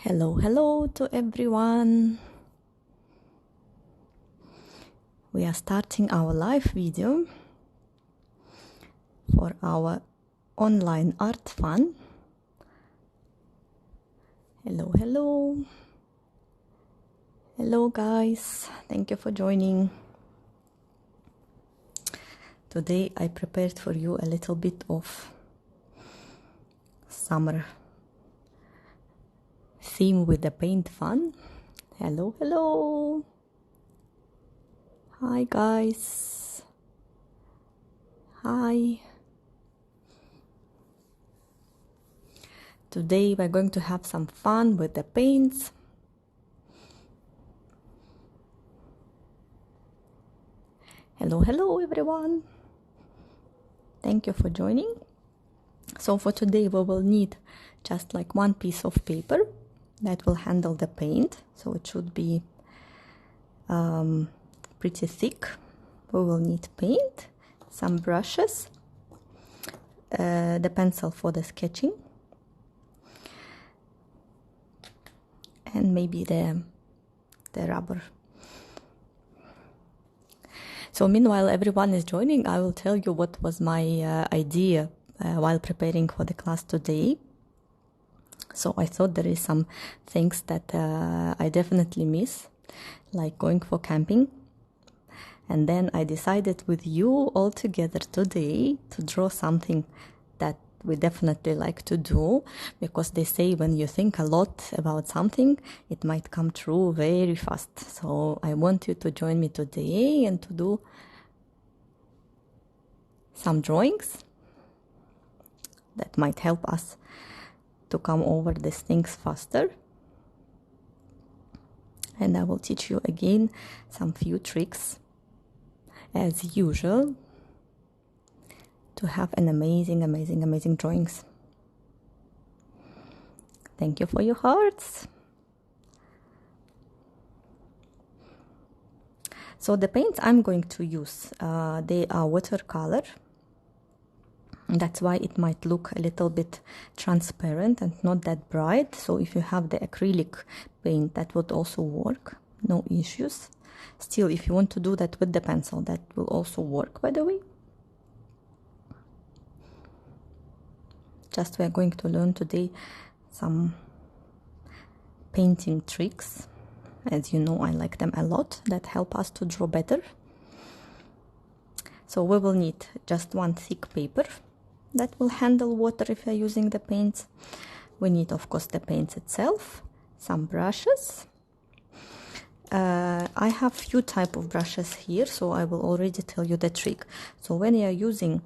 Hello to everyone. We are starting our live video for our online art fun. Hello guys, thank you for joining. Today I prepared for you a little bit of summer theme with the paint fun. Hello. Hi guys. Hi. Today we're going to have some fun with the paints. Hello everyone. Thank you for joining. So for today we will need just like one piece of paper that will handle the paint. So it should be pretty thick. We will need paint, some brushes, the pencil for the sketching, and maybe the rubber. So meanwhile everyone is joining, I will tell you what was my idea while preparing for the class today. So I thought there is some things that I definitely miss, like going for camping. And then I decided with you all together today to draw something that we definitely like to do, because they say when you think a lot about something, it might come true very fast. So I want you to join me today and to do some drawings that might help us to come over these things faster. And I will teach you again some few tricks as usual to have an amazing drawings. Thank you for your hearts. So the paints I'm going to use, they are watercolor. That's why it might look a little bit transparent and not that bright. So if you have the acrylic paint, that would also work, no issues. Still, if you want to do that with the pencil, that will also work, by the way. Just we are going to learn today some painting tricks. As you know, I like them a lot, that help us to draw better. So we will need just one thick paper that will handle water if you're using the paints. We need, of course, the paints itself, some brushes. I have few type of brushes here, so I will already tell you the trick. So when you are using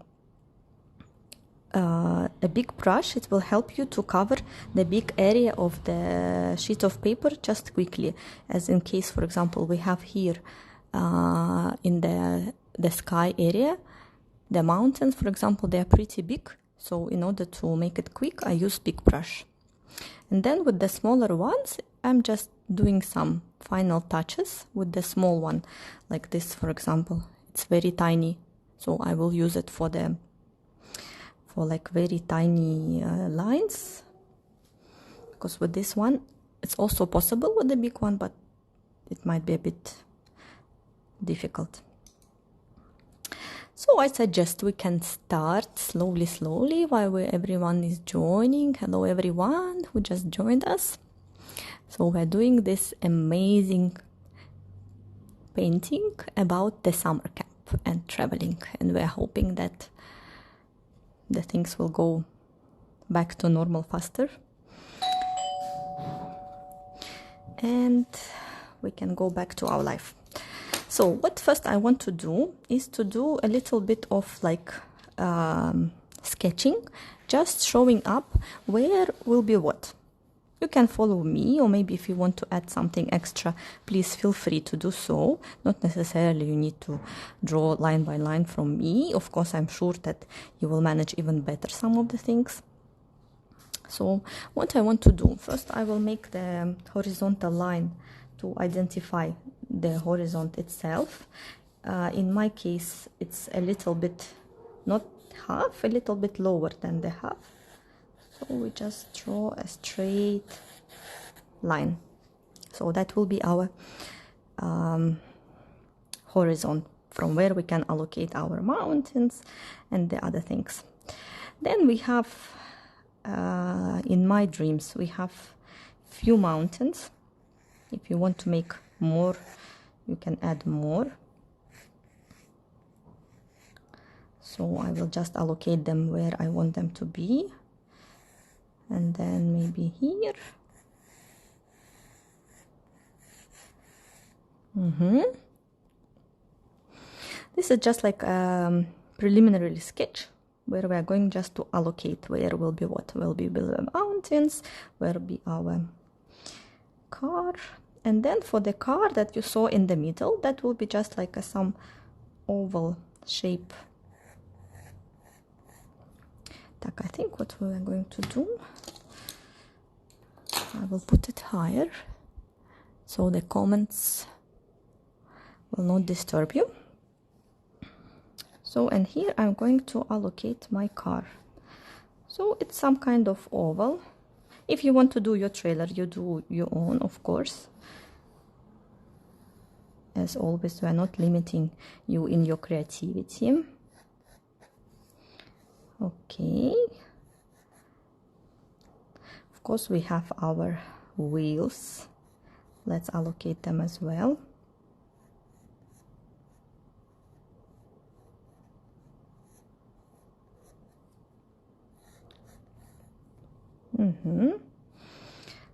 a big brush, it will help you to cover the big area of the sheet of paper just quickly. As in case, for example, we have here in the sky area, the mountains, for example, they are pretty big. So in order to make it quick, I use big brush. And then with the smaller ones, I'm just doing some final touches with the small one, like this, for example. It's very tiny, so I will use it for like very tiny lines. Because with this one, it's also possible with the big one, but it might be a bit difficult. So I suggest we can start slowly while everyone is joining. Hello everyone who just joined us. So we're doing this amazing painting about the summer camp and traveling, and we're hoping that the things will go back to normal faster and we can go back to our life. So what first I want to do is to do a little bit of like sketching, just showing up where will be what. You can follow me, or maybe if you want to add something extra, please feel free to do so. Not necessarily you need to draw line by line from me. Of course, I'm sure that you will manage even better some of the things. So what I want to do, first I will make the horizontal line to identify the horizon itself. In my case, it's a little bit, not half, a little bit lower than the half. So we just draw a straight line. So that will be our horizon from where we can allocate our mountains and the other things. Then we have, in my dreams, we have few mountains. If you want to make more, you can add more. So I will just allocate them where I want them to be. And then maybe here. This is just like a preliminary sketch where we are going just to allocate where will be what. Will be the mountains, where will be our car. And then for the car that you saw in the middle, that will be just like some oval shape. I think what we are going to do, I will put it higher so the comments will not disturb you. So, and here I'm going to allocate my car. So it's some kind of oval. If you want to do your trailer, you do your own, of course. As always, we are not limiting you in your creativity. Okay. Of course, we have our wheels. Let's allocate them as well.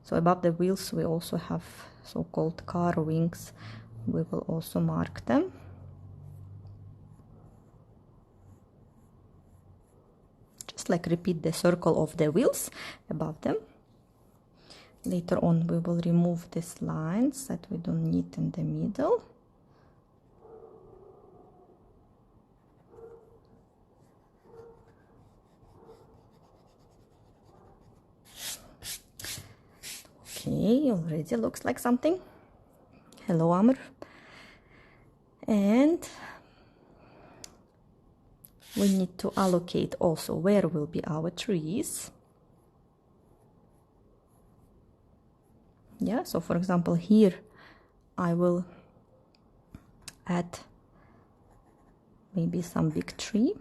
So above the wheels we also have so-called car wings. We will also mark them. Just like repeat the circle of the wheels above them. Later on we will remove these lines that we don't need in the middle. Okay, already looks like something. Hello, Amr. And we need to allocate also where will be our trees. Yeah, so for example here I will add maybe some big tree.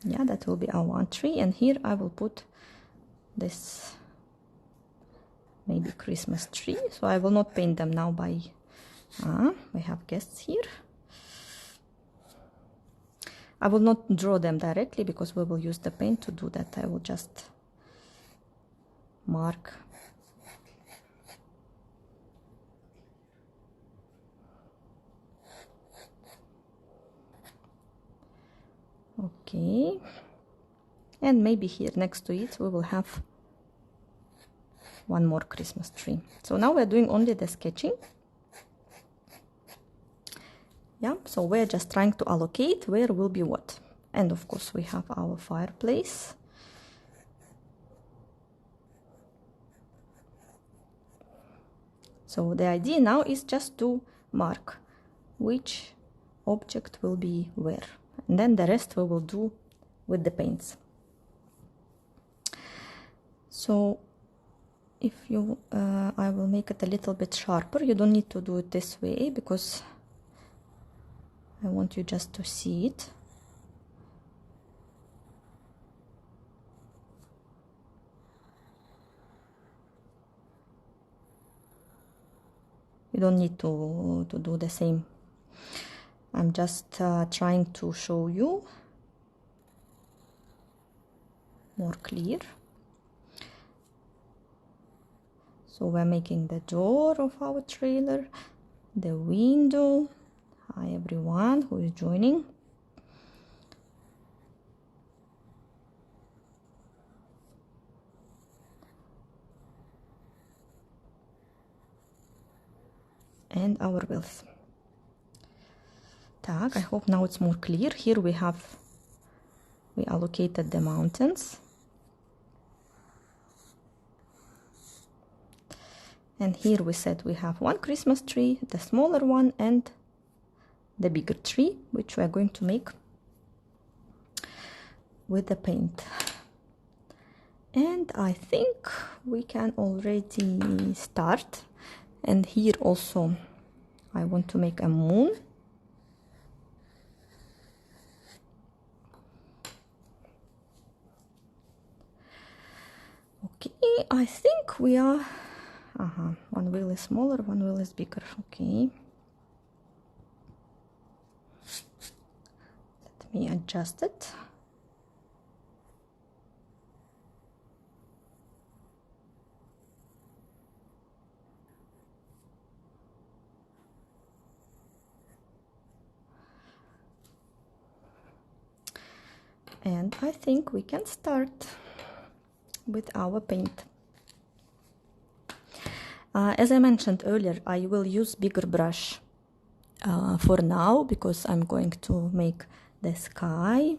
Yeah, that will be our one tree, and here I will put this maybe Christmas tree. So I will not paint them now by we have guests here. I will not draw them directly because we will use the paint to do that. I will just mark. Okay, and maybe here next to it we will have one more Christmas tree. So now we're doing only the sketching. Yeah, so we're just trying to allocate where will be what. And of course we have our fireplace. So the idea now is just to mark which object will be where. And then the rest we will do with the paints. So if you, I will make it a little bit sharper. You don't need to do it this way because I want you just to see it. You don't need to do the same. I'm just trying to show you more clear. So we're making the door of our trailer, the window. Hi everyone who is joining. And our wheels. I hope now it's more clear. Here we allocated the mountains. And here we said we have one Christmas tree, the smaller one, and the bigger tree, which we are going to make with the paint. And I think we can already start. And here also I want to make a moon. Okay, I think we are, one wheel is smaller, one wheel is bigger. Okay, let me adjust it. And I think we can start with our paint. As I mentioned earlier, I will use bigger brush for now, because I'm going to make the sky.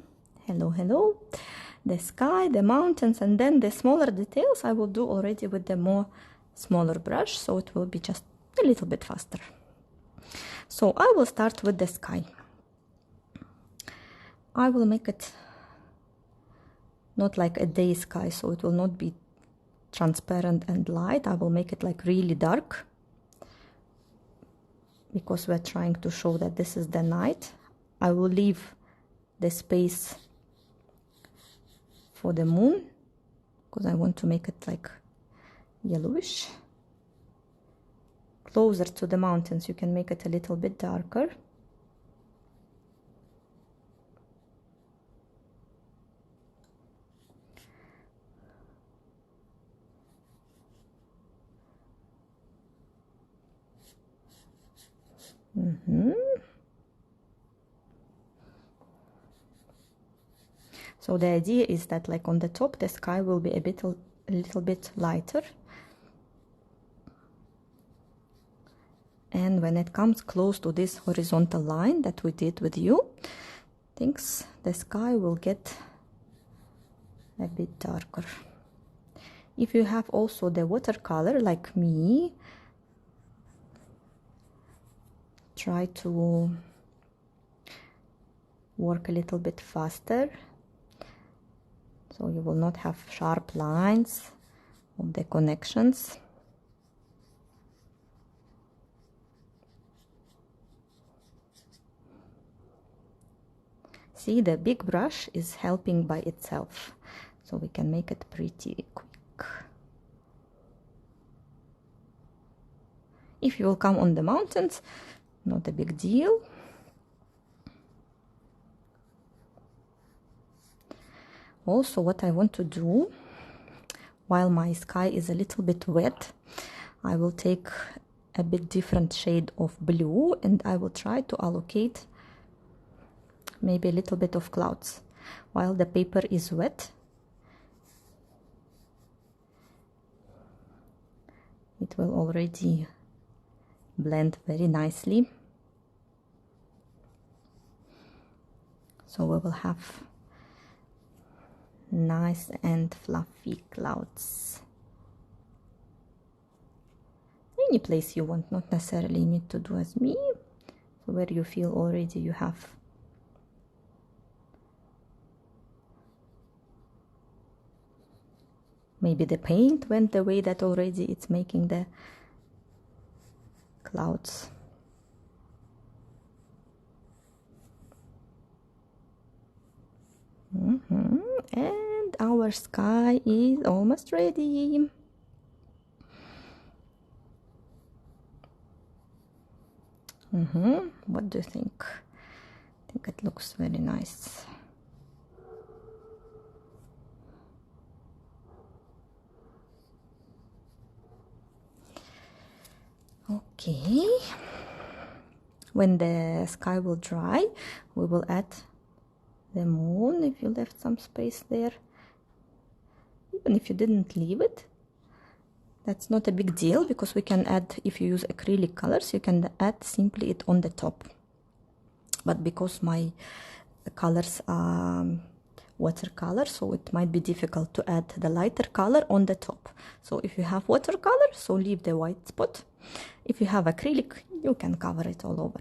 Hello, the sky, the mountains, and then the smaller details I will do already with the more smaller brush, so it will be just a little bit faster. So I will start with the sky. I will make it not like a day sky, so it will not be transparent and light. I will make it like really dark, because we're trying to show that this is the night. I will leave the space for the moon, because I want to make it like yellowish. Closer to the mountains, you can make it a little bit darker. So the idea is that like on the top the sky will be a little bit lighter, and when it comes close to this horizontal line that we did with you, the sky will get a bit darker. If you have also the watercolor like me, try to work a little bit faster, so you will not have sharp lines of the connections. See, the big brush is helping by itself, so we can make it pretty quick. If you will come on the mountains, not a big deal. Also, what I want to do, while my sky is a little bit wet, I will take a bit different shade of blue, and I will try to allocate maybe a little bit of clouds while the paper is wet. It will already blend very nicely, so we will have nice and fluffy clouds. Any place you want, not necessarily need to do as me, so where you feel already you have maybe the paint went the way that already it's making the clouds. And our sky is almost ready. What do you think? I think it looks very nice. Okay, when the sky will dry, we will add the moon. If you left some space there, even if you didn't leave it, that's not a big deal, because we can add, if you use acrylic colors, you can add simply it on the top. But because my colors are watercolor, so it might be difficult to add the lighter color on the top. So if you have watercolor, so leave the white spot. If you have acrylic, you can cover it all over.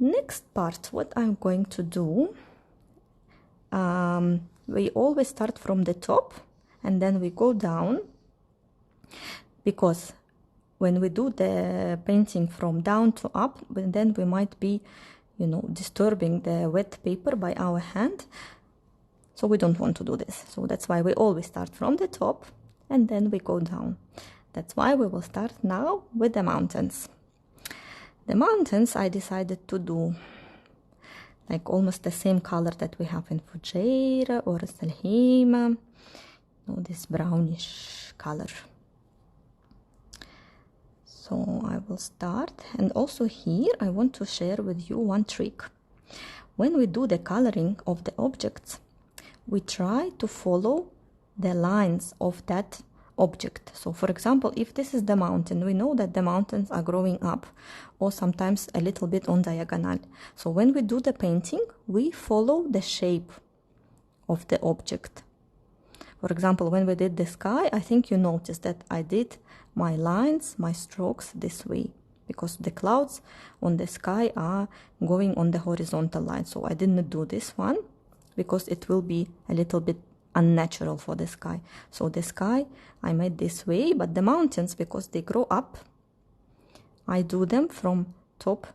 Next part, what I'm going to do, we always start from the top and then we go down, because when we do the painting from down to up, then we might be, you know, disturbing the wet paper by our hand. So we don't want to do this. So that's why we always start from the top and then we go down. That's why we will start now with the mountains. The mountains, I decided to do like almost the same color that we have in Fujairah or Ras Al Khaimah. This brownish color. So I will start, and also here I want to share with you one trick. When we do the coloring of the objects, we try to follow the lines of that object. So for example, if this is the mountain, we know that the mountains are growing up or sometimes a little bit on diagonal. So when we do the painting, we follow the shape of the object. For example, when we did the sky, I think you noticed that I did my lines, my strokes this way, because the clouds on the sky are going on the horizontal line. So I didn't do this one because it will be a little bit unnatural for the sky. So the sky I made this way, but the mountains, because they grow up, I do them from top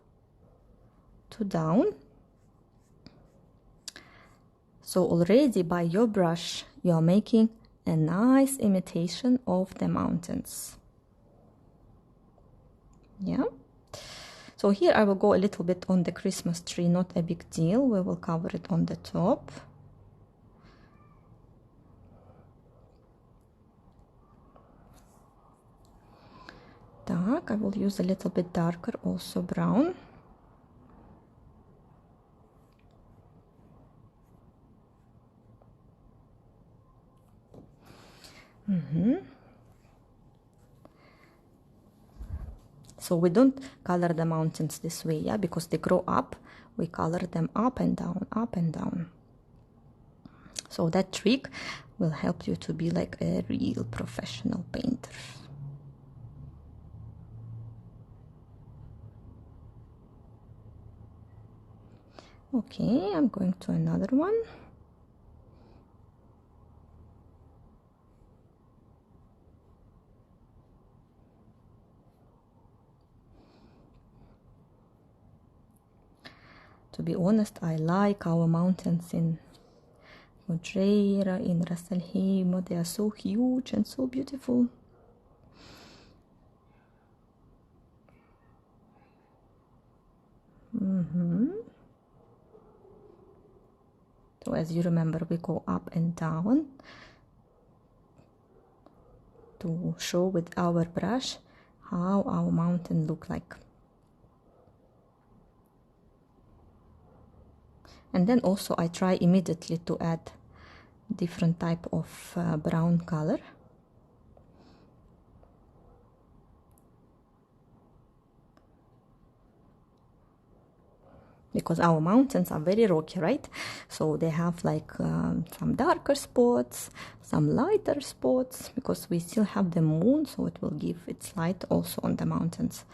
to down. So already by your brush you are making a nice imitation of the mountains. Yeah. So here I will go a little bit on the Christmas tree, not a big deal. We will cover it on the top. Dark, I will use a little bit darker, also brown. So we don't color the mountains this way, yeah, because they grow up. We color them up and down, up and down. So that trick will help you to be like a real professional painter. Okay, I'm going to another one. To be honest, I like our mountains in Fujairah, in Ras Al Khaimah. They are so huge and so beautiful. So as you remember, we go up and down to show with our brush how our mountain look like. And then also I try immediately to add different type of brown color. Because our mountains are very rocky, right? So they have like some darker spots, some lighter spots, because we still have the moon, so it will give its light also on the mountains.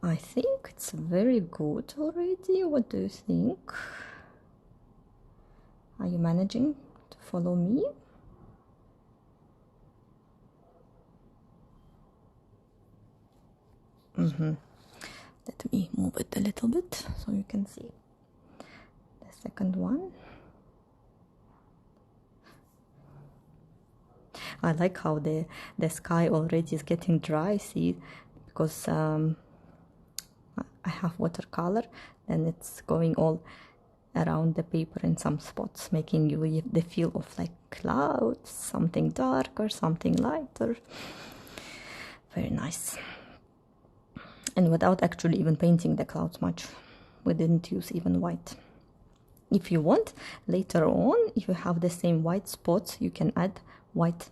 I think it's very good already. What do you think? Are you managing to follow me? Let me move it a little bit so you can see the second one. I like how the sky already is getting dry, see, because I have watercolor, and it's going all around the paper in some spots, making you the feel of like clouds, something darker, something lighter. Very nice. And without actually even painting the clouds much. We didn't use even white. If you want, later on, if you have the same white spots, you can add white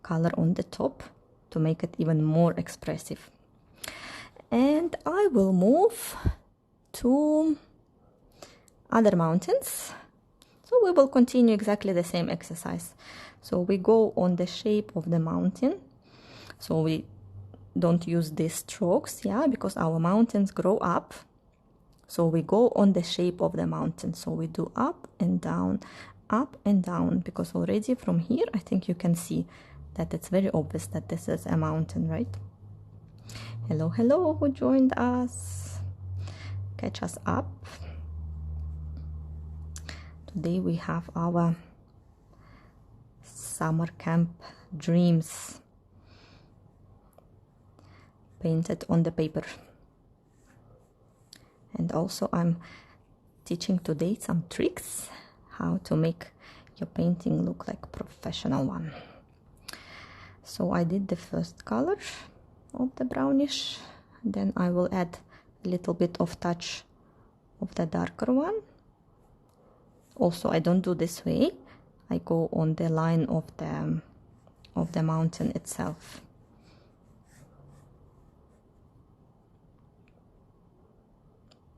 color on the top to make it even more expressive. And I will move to other mountains. So we will continue exactly the same exercise. So we go on the shape of the mountain. So we don't use these strokes, yeah, because our mountains grow up. So we go on the shape of the mountain. So we do up and down, because already from here, I think you can see that it's very obvious that this is a mountain, right? Hello, hello, who joined us? Catch us up. Today we have our summer camp dreams painted on the paper. And also I'm teaching today some tricks how to make your painting look like professional one. So I did the first color of the brownish, then I will add a little bit of touch of the darker one. Also, I don't do this way, I go on the line of the mountain itself.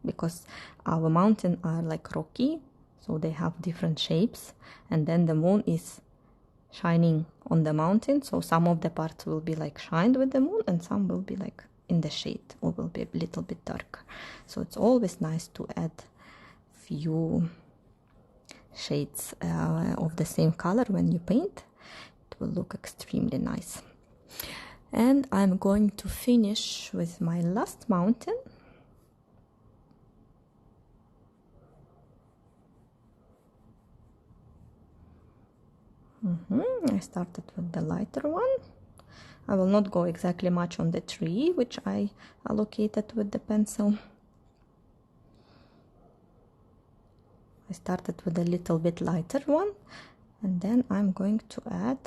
Because our mountains are like rocky, so they have different shapes, and then the moon is shining on the mountain, so some of the parts will be like shined with the moon and some will be like in the shade or will be a little bit darker. So it's always nice to add few shades of the same color when you paint. It will look extremely nice. And I'm going to finish with my last mountain. I started with the lighter one. I will not go exactly much on the tree, which I allocated with the pencil. I started with a little bit lighter one, and then I'm going to add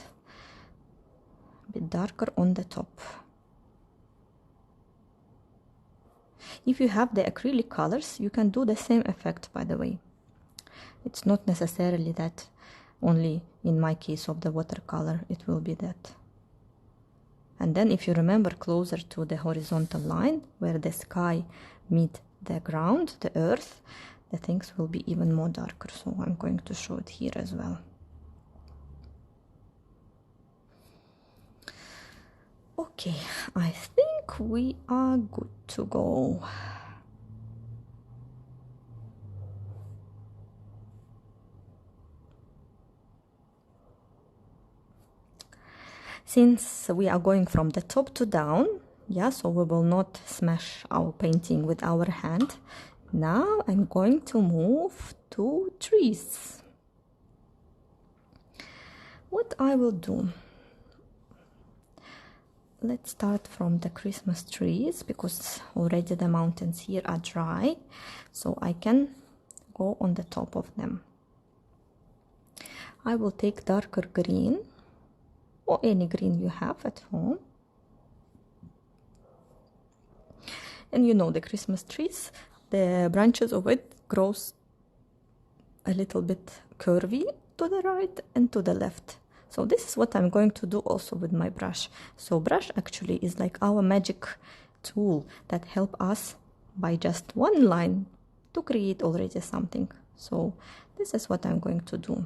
a bit darker on the top. If you have the acrylic colors, you can do the same effect, by the way. It's not necessarily that only in my case of the watercolor it will be that. And then if you remember closer to the horizontal line where the sky meet the ground, the earth, the things will be even more darker. So I'm going to show it here as well. Okay, I think we are good to go. Since we are going from the top to down, yeah, so we will not smash our painting with our hand. Now I'm going to move to trees. What I will do, let's start from the Christmas trees, because already the mountains here are dry, so I can go on the top of them. I will take darker green, or any green you have at home. And you know the Christmas trees, the branches of it grows a little bit curvy to the right and to the left. So this is what I'm going to do also with my brush. So brush actually is like our magic tool that help us by just one line to create already something. So this is what I'm going to do.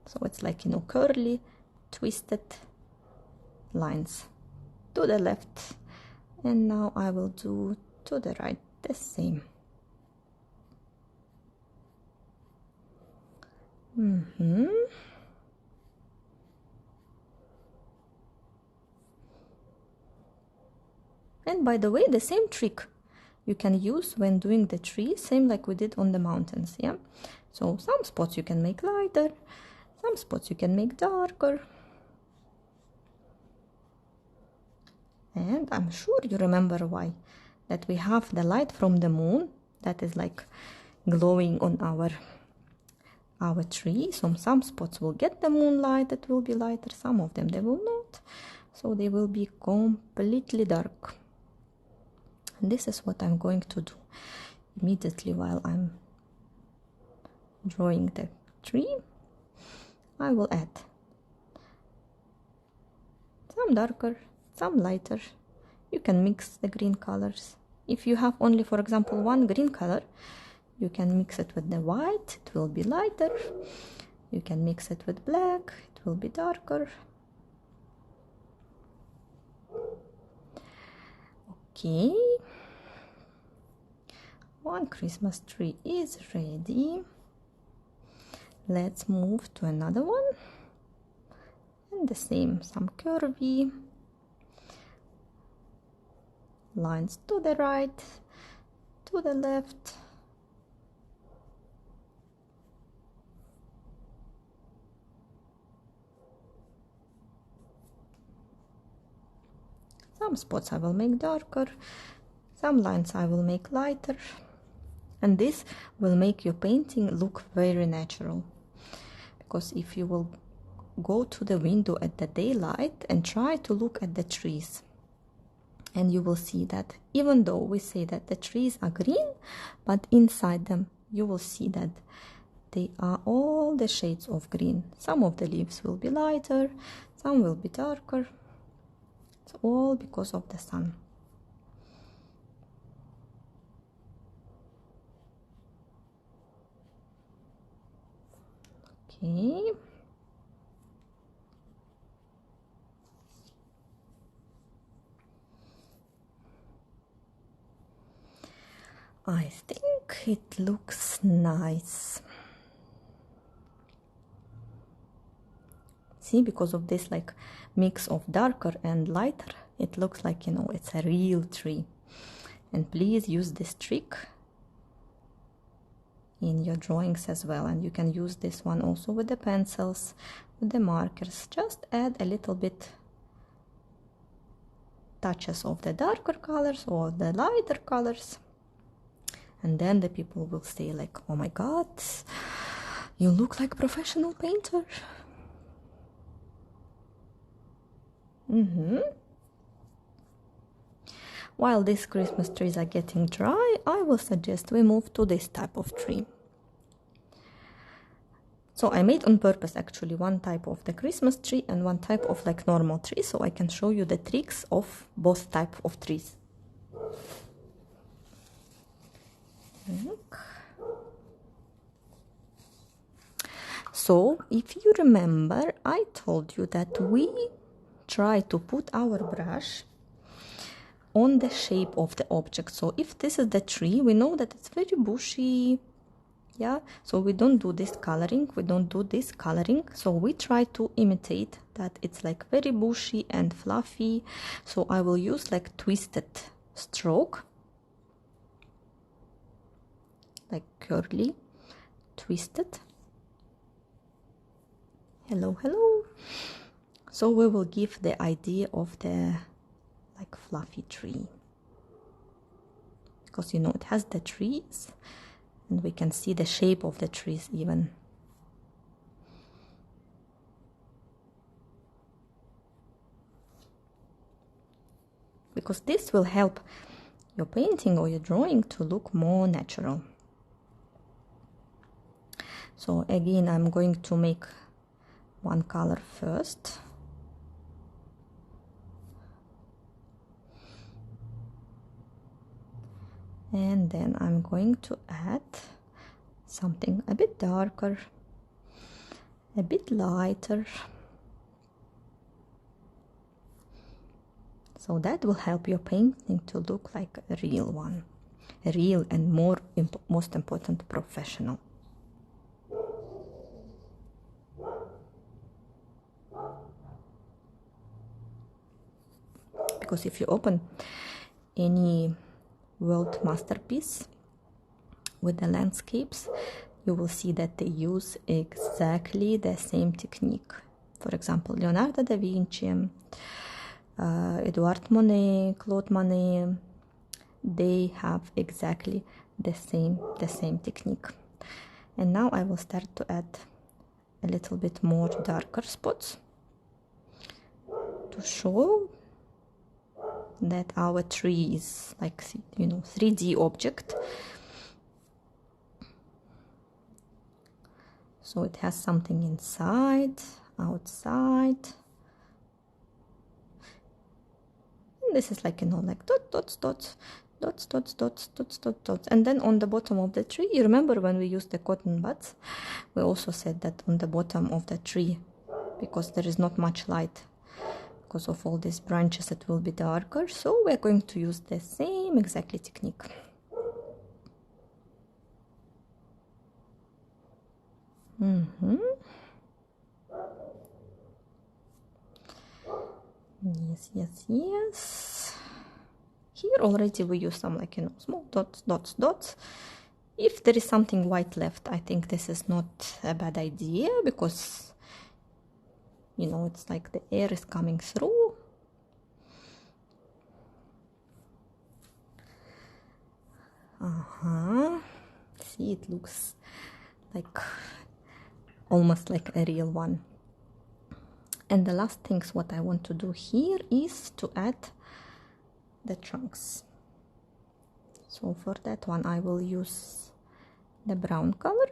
So it's like, you know, curly, twisted lines to the left. And now I will do to the right the same. And by the way, the same trick you can use when doing the tree, same like we did on the mountains, yeah? So some spots you can make lighter, some spots you can make darker. And I'm sure you remember why. That we have the light from the moon that is like glowing on our tree. So some spots will get the moonlight, it will be lighter, some of them they will not. So they will be completely dark. And this is what I'm going to do immediately while I'm drawing the tree. I will add some darker, some lighter. You can mix the green colors If you have only, for example, one green color, you can mix it with the white, it will be lighter. You can mix it with black, it will be darker. Okay, one Christmas tree is ready. Let's move to another one. And the same, some curvy lines to the right, to the left. Some spots I will make darker, some lines I will make lighter, and this will make your painting look very natural. Because if you will go to the window at the daylight and try to look at the trees, and you will see that even though we say that the trees are green, but inside them you will see that they are all the shades of green. Some of the leaves will be lighter, some will be darker. It's all because of the sun. Okay. I think it looks nice. See, because of this like mix of darker and lighter, it looks like, you know, it's a real tree. And please use this trick in your drawings as well. And you can use this one also with the pencils, with the markers. Just add a little bit touches of the darker colors or the lighter colors. And then the people will say like, oh my God, you look like a professional painter. While these Christmas trees are getting dry, I will suggest we move to this type of tree. So I made on purpose actually one type of the Christmas tree and one type of like normal tree, so I can show you the tricks of both type of trees. So if you remember, I told you that we try to put our brush on the shape of the object. So if this is the tree, we know that it's very bushy, yeah, so we don't do this coloring, so we try to imitate that it's like very bushy and fluffy. So I will use like twisted stroke, like curly, twisted. Hello. So we will give the idea of the like fluffy tree, because you know it has the trees and we can see the shape of the trees even. Because this will help your painting or your drawing to look more natural. So again, I'm going to make one color first. And then I'm going to add something a bit darker, a bit lighter. So that will help your painting to look like a real one. A real and most important, professional. Because if you open any world masterpiece with the landscapes, you will see that they use exactly the same technique. For example, Leonardo da Vinci, Edouard Monet, Claude Monet, they have exactly the same technique. And now I will start to add a little bit more darker spots to show that our tree is like, you know, 3D object. So it has something inside, outside. And this is like, you know, like dots. dots, dots, dots, dots, dots, dots. And then on the bottom of the tree, you remember when we used the cotton buds, we also said that on the bottom of the tree, because there is not much light, because of all these branches, it will be darker. So we're going to use the same exactly technique. Yes, yes, yes. Here already we use some, like, small dots, dots, dots. If there is something white left, I think this is not a bad idea, because it's like the air is coming through. See, it looks like almost like a real one. And the last things what I want to do here is to add the trunks. So for that one I will use the brown color.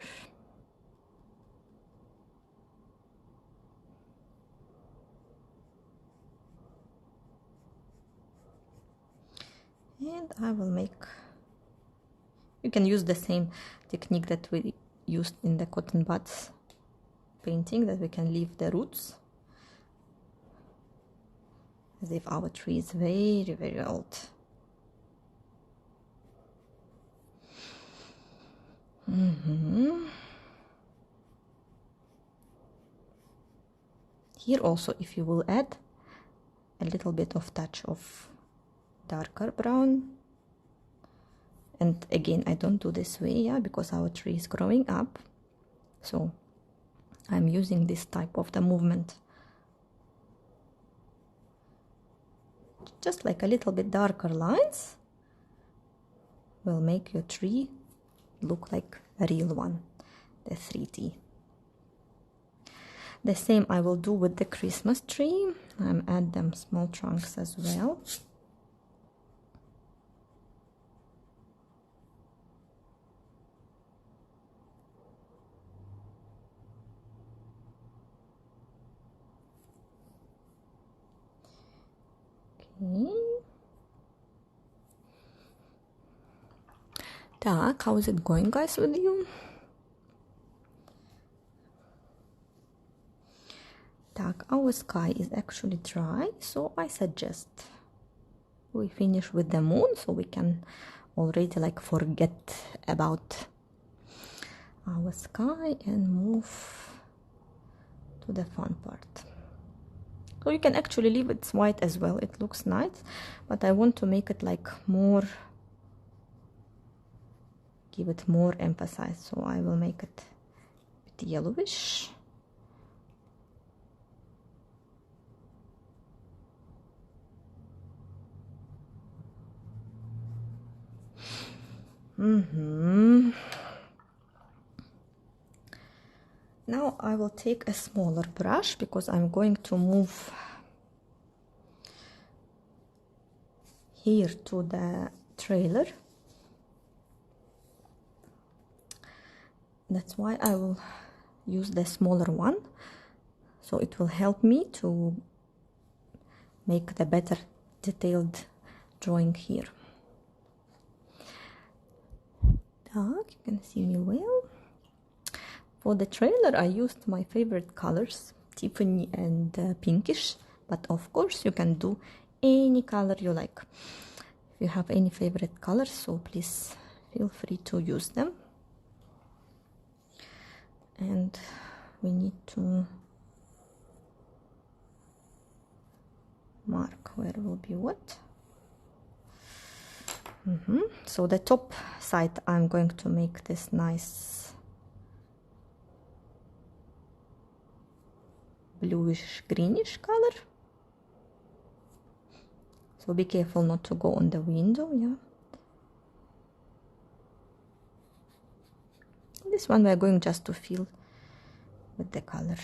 And I will make, you can use the same technique that we used in the cotton buds painting, that we can leave the roots as if our tree is very, very old. Here also, if you will add a little bit of touch of darker brown, and again I don't do this way, because our tree is growing up, so I'm using this type of the movement, just like a little bit darker lines will make your tree look like a real one, the 3D. The same I will do with the Christmas tree. Add them small trunks as well. Okay. Так, how is it going, guys, with you? Так, our sky is actually dry, so I suggest we finish with the moon, so we can already like forget about our sky and move to the fun part. So you can actually leave it white as well, it looks nice, but I want to make it like more, give it more emphasis, so I will make it a bit yellowish. Now I will take a smaller brush, because I'm going to move here to the trailer. That's why I will use the smaller one, so it will help me to make the better detailed drawing here. You can see me well. For the trailer I used my favorite colors, Tiffany and pinkish, but of course you can do any color you like. If you have any favorite colors, so please feel free to use them. And we need to mark where will be what. So the top side I'm going to make this nice bluish greenish color, so be careful not to go on the window. This one we're going just to fill with the color.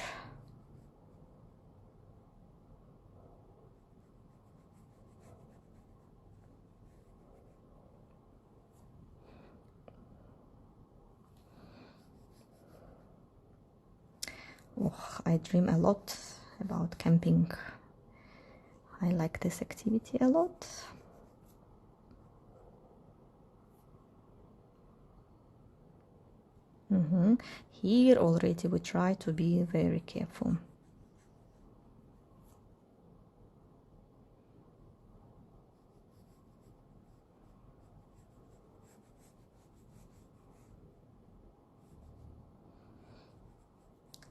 I dream a lot about camping. I like this activity a lot. strong. Here already we try to be very careful.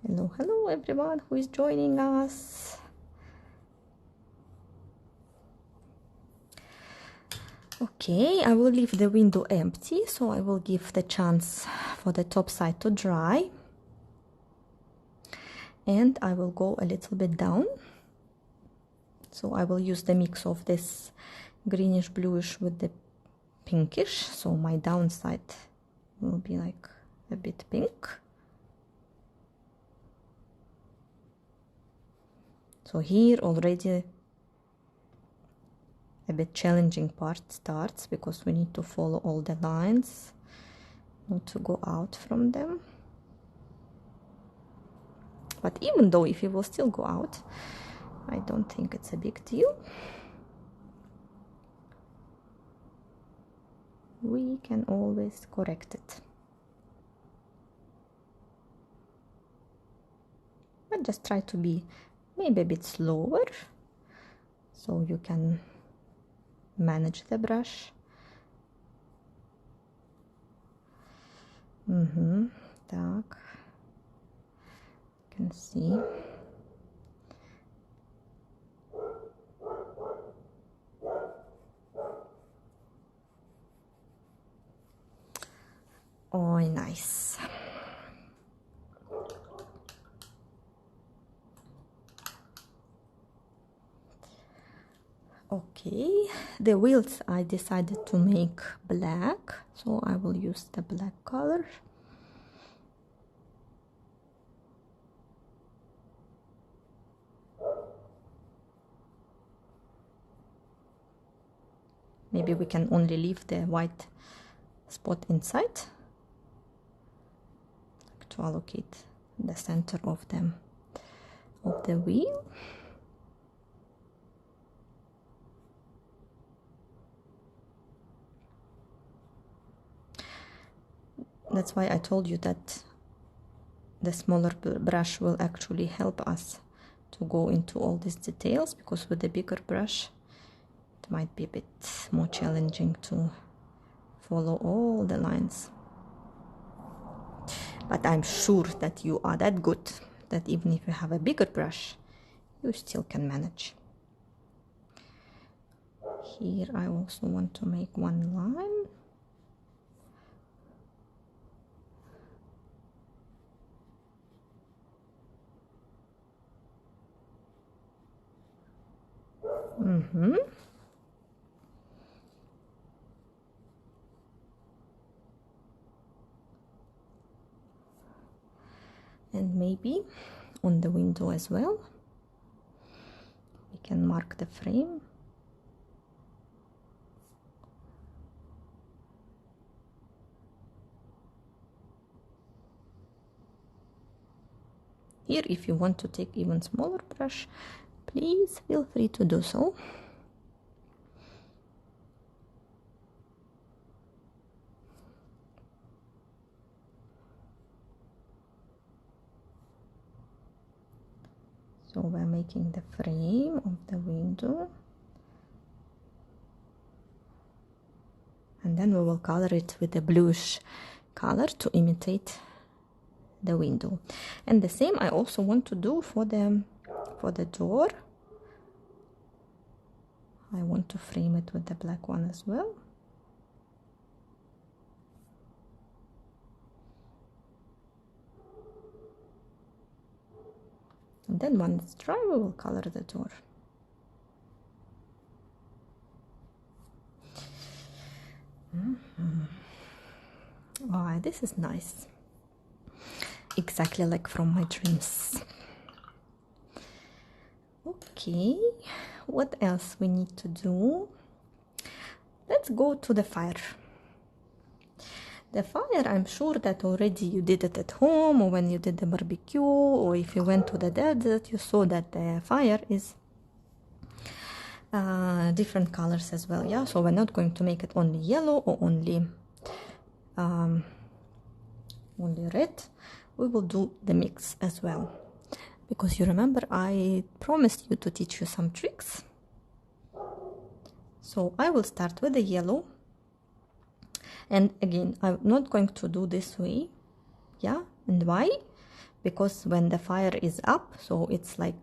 Hello, hello everyone who is joining us. Okay, I will leave the window empty, so I will give the chance for the top side to dry. And I will go a little bit down. So I will use the mix of this greenish bluish with the pinkish, so my downside will be like a bit pink. So here already a bit challenging part starts, because we need to follow all the lines, not to go out from them. But even though if you will still go out, I don't think it's a big deal. We can always correct it. But just try to be maybe a bit slower, so you can manage the brush. Так. You can see. Oh, nice. Okay, the wheels I decided to make black, so I will use the black color. Maybe we can only leave the white spot inside to allocate the center of the wheel. That's why I told you that the smaller brush will actually help us to go into all these details, because with the bigger brush it might be a bit more challenging to follow all the lines. But I'm sure that you are that good that even if you have a bigger brush, you still can manage. Here I also want to make one line. And maybe on the window as well, we can mark the frame. Here, if you want to take even smaller brush, please feel free to do so. So we're making the frame of the window, and then we will color it with a bluish color to imitate the window. And the same I also want to do for the door. I want to frame it with the black one as well. And then when it's dry, we will color the door. Oh, this is nice. Exactly like from my dreams. Okay, what else we need to do? Let's go to the fire. The fire, I'm sure that already you did it at home, or when you did the barbecue, or if you went to the desert, you saw that the fire is different colors as well. Yeah, so we're not going to make it only yellow or only only red, we will do the mix as well. Because you remember I promised you to teach you some tricks. So I will start with the yellow. And again, I'm not going to do this way. Yeah, and why? Because when the fire is up, so it's like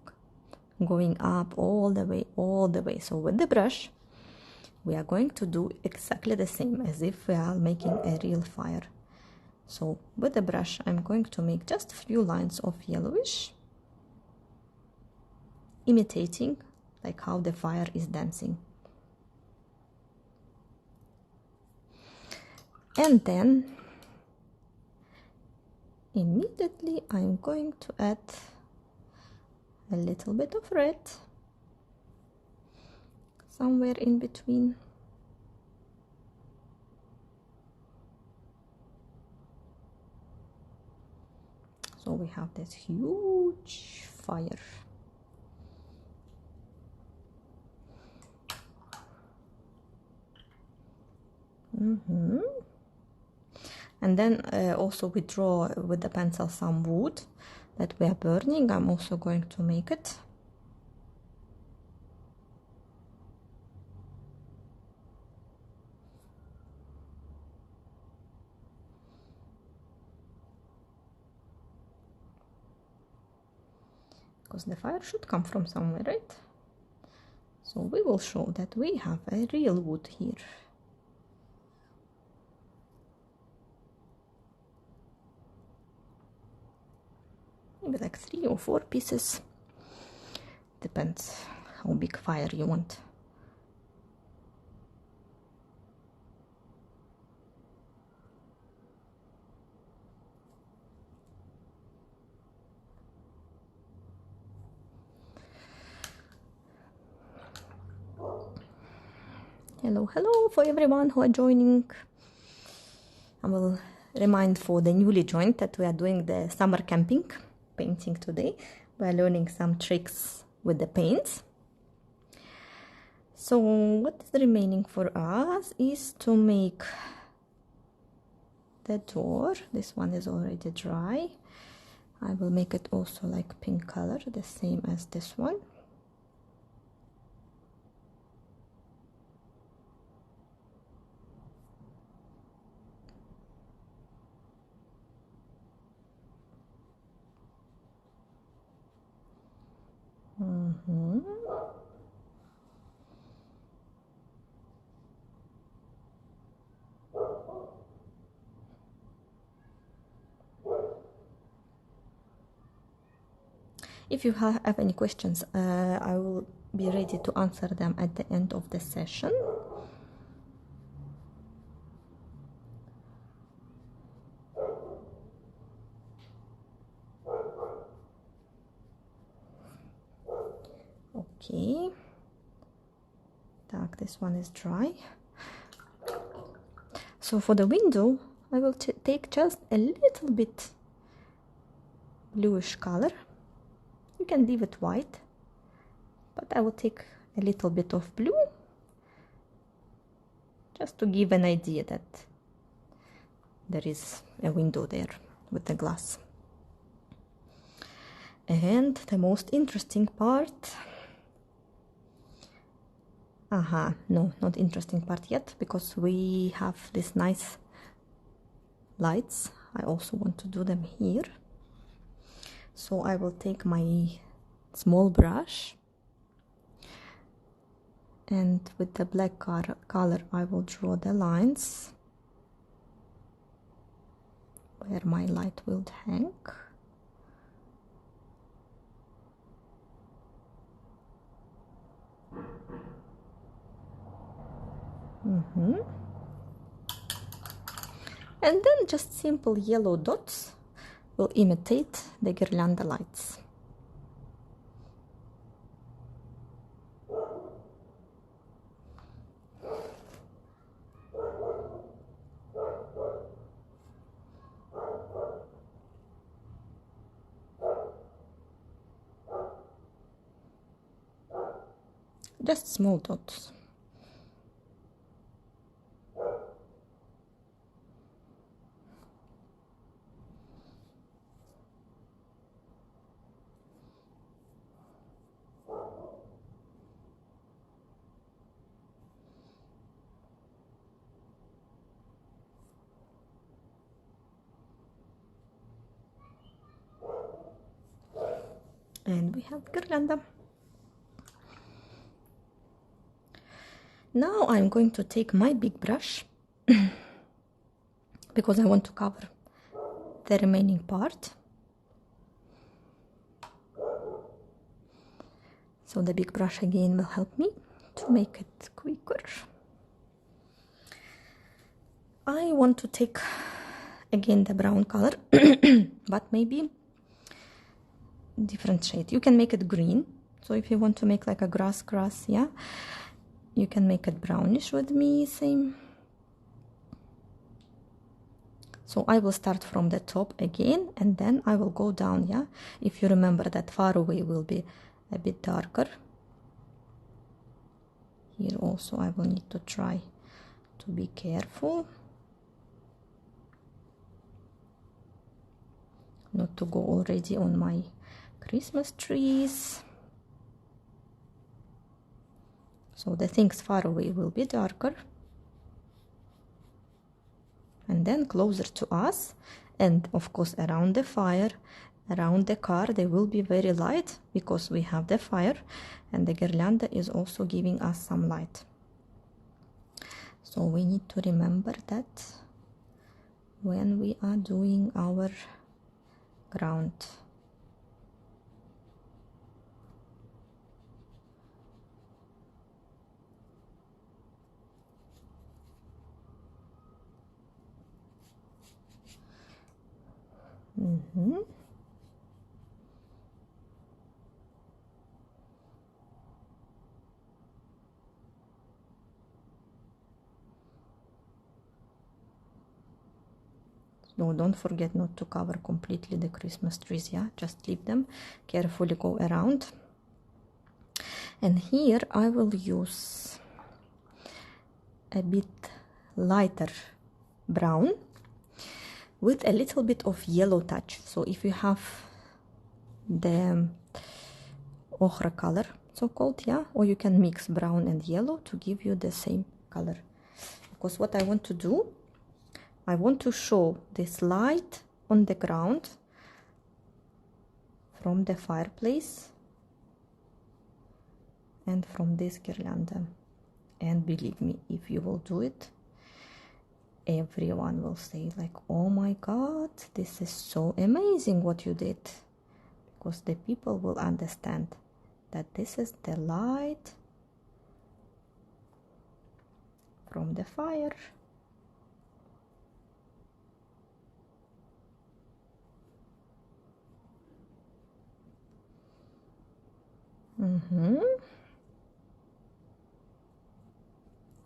going up all the way. So with the brush, we are going to do exactly the same as if we are making a real fire. So with the brush, I'm going to make just a few lines of yellowish, imitating like how the fire is dancing. And then immediately I'm going to add a little bit of red somewhere in between. So we have this huge fire. And then also we draw with the pencil some wood that we are burning. I'm also going to make it. Because the fire should come from somewhere, right? So we will show that we have a real wood here. Maybe like 3 or 4 pieces. Depends how big fire you want. Hello for everyone who are joining. I will remind for the newly joined that we are doing the summer camping painting today. We are learning some tricks with the paints. So what is remaining for us is to make the door. This one is already dry. I will make it also like pink color, the same as this one. If you have any questions, I will be ready to answer them at the end of the session. Okay, this one is dry. So for the window, I will take just a little bit bluish color. You can leave it white, but I will take a little bit of blue just to give an idea that there is a window there with the glass. And the most interesting part, no, not interesting part yet, because we have these nice lights. I also want to do them here. So I will take my small brush, and with the black color I will draw the lines where my light will hang. And then just simple yellow dots will imitate the guirlanda lights. Just small dots. And we have guirlanda. Now I'm going to take my big brush because I want to cover the remaining part. So the big brush again will help me to make it quicker. I want to take again the brown color, but maybe different shade. You can make it green. So if you want to make like a grass, yeah, you can make it brownish with me, same. So I will start from the top again, and then I will go down, yeah. If you remember that far away will be a bit darker. Here also I will need to try to be careful not to go already on my Christmas trees. So the things far away will be darker, and then closer to us, and of course around the fire, around the car, they will be very light because we have the fire, and the guirlanda is also giving us some light. So we need to remember that when we are doing our ground. No, don't forget not to cover completely the Christmas trees, yeah, just leave them, carefully go around. And here I will use a bit lighter brown with a little bit of yellow touch. So if you have the ochre color, so called, yeah, or you can mix brown and yellow to give you the same color. Because what I want to do, I want to show this light on the ground from the fireplace and from this guirlanda. And believe me, if you will do it, everyone will say like, oh my god, this is so amazing what you did, because the people will understand that this is the light from the fire.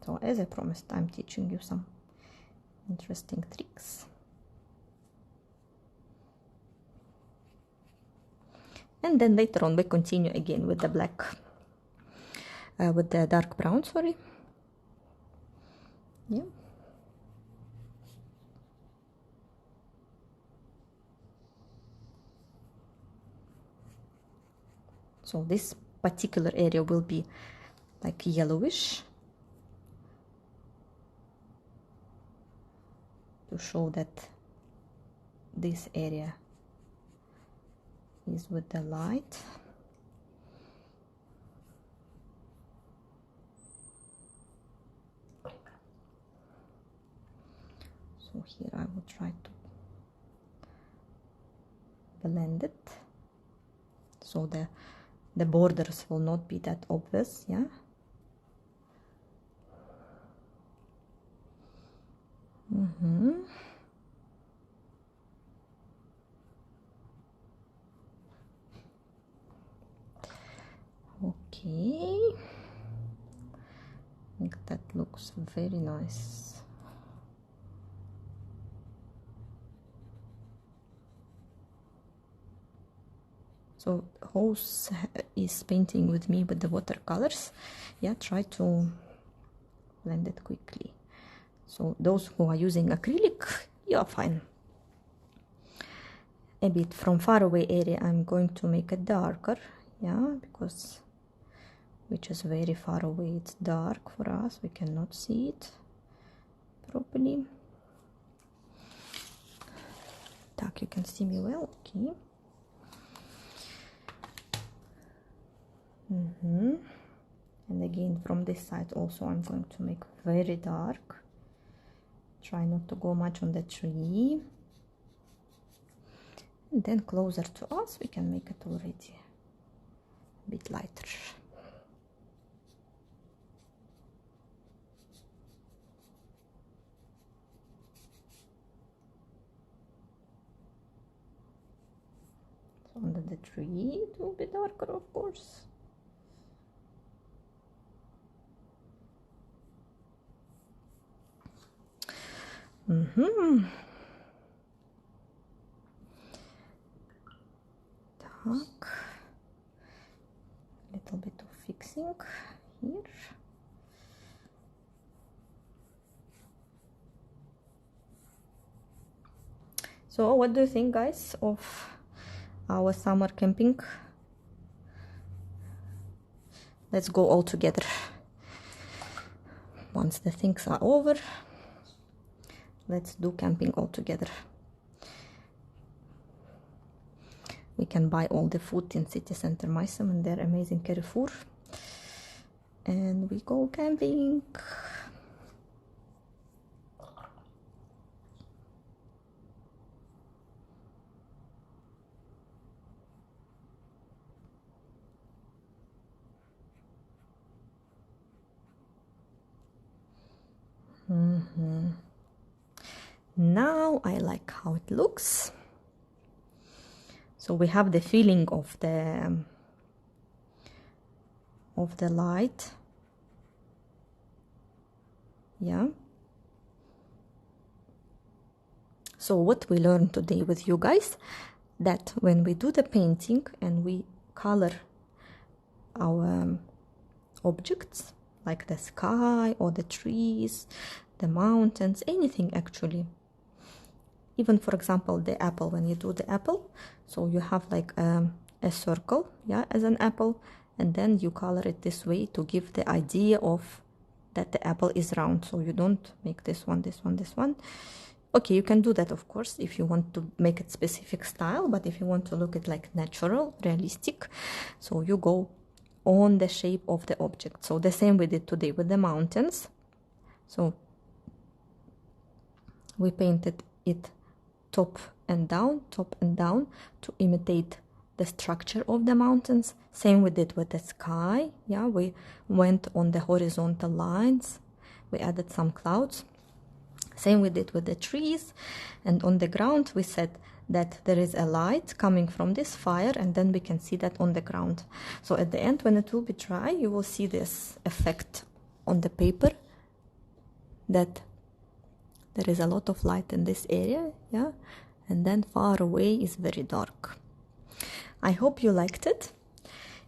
So as I promised, I'm teaching you some interesting tricks. And then later on we continue again with the black, with the dark brown, sorry. Yeah. So this particular area will be like yellowish to show that this area is with the light. So here I will try to blend it so the borders will not be that obvious, yeah. Okay, I think that looks very nice. So Rose is painting with me with the watercolors. Yeah, try to blend it quickly. So those who are using acrylic, you are fine. A bit from far away area I'm going to make it darker, yeah, because which is very far away, it's dark for us, we cannot see it properly. Так, you can see me well, okay. And again from this side also I'm going to make very dark. Try not to go much on the tree. And then closer to us we can make it already a bit lighter. So under the tree it will be darker, of course. Так, little bit of fixing here. So what do you think, guys, of our summer camping? Let's go all together. Once the things are over, let's do camping all together. We can buy all the food in city center Maysam and their amazing Carrefour, and we go camping. Now I like how it looks. So we have the feeling of the light. Yeah. So what we learned today with you guys, that when we do the painting and we color our objects like the sky or the trees, the mountains, anything actually, even for example the apple, when you do the apple, so you have like a circle, yeah, as an apple, and then you color it this way to give the idea of that the apple is round. So you don't make this one, this one, this one. Okay, you can do that of course if you want to make it specific style, but if you want to look at like natural, realistic, so you go on the shape of the object. So the same we did today with the mountains. So we painted it top and down to imitate the structure of the mountains. Same we did with the sky. Yeah, we went on the horizontal lines, we added some clouds. Same we did with the trees, and on the ground we said that there is a light coming from this fire, and then we can see that on the ground. So at the end, when it will be dry, you will see this effect on the paper, that there is a lot of light in this area, yeah, and then far away is very dark. I hope you liked it.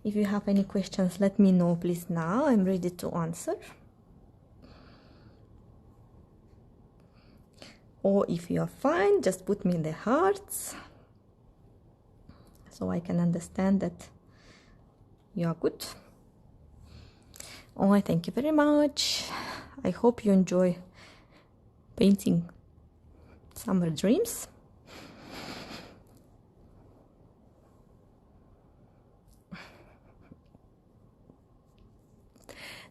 If you have any questions, let me know please now. I'm ready to answer. Or if you are fine, just put me in the hearts so I can understand that you are good. Oh, thank you very much. I hope you enjoy painting summer dreams.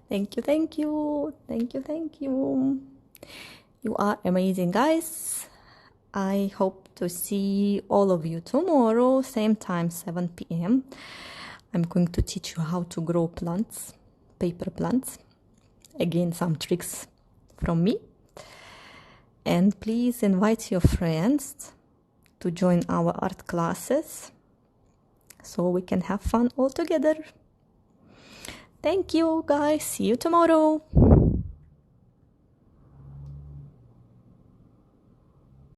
Thank you, thank you, thank you, thank you. You are amazing, guys. I hope to see all of you tomorrow, same time, 7 p.m. I'm going to teach you how to grow plants, paper plants. Again, some tricks from me. And please invite your friends to join our art classes so we can have fun all together. Thank you, guys. See you tomorrow.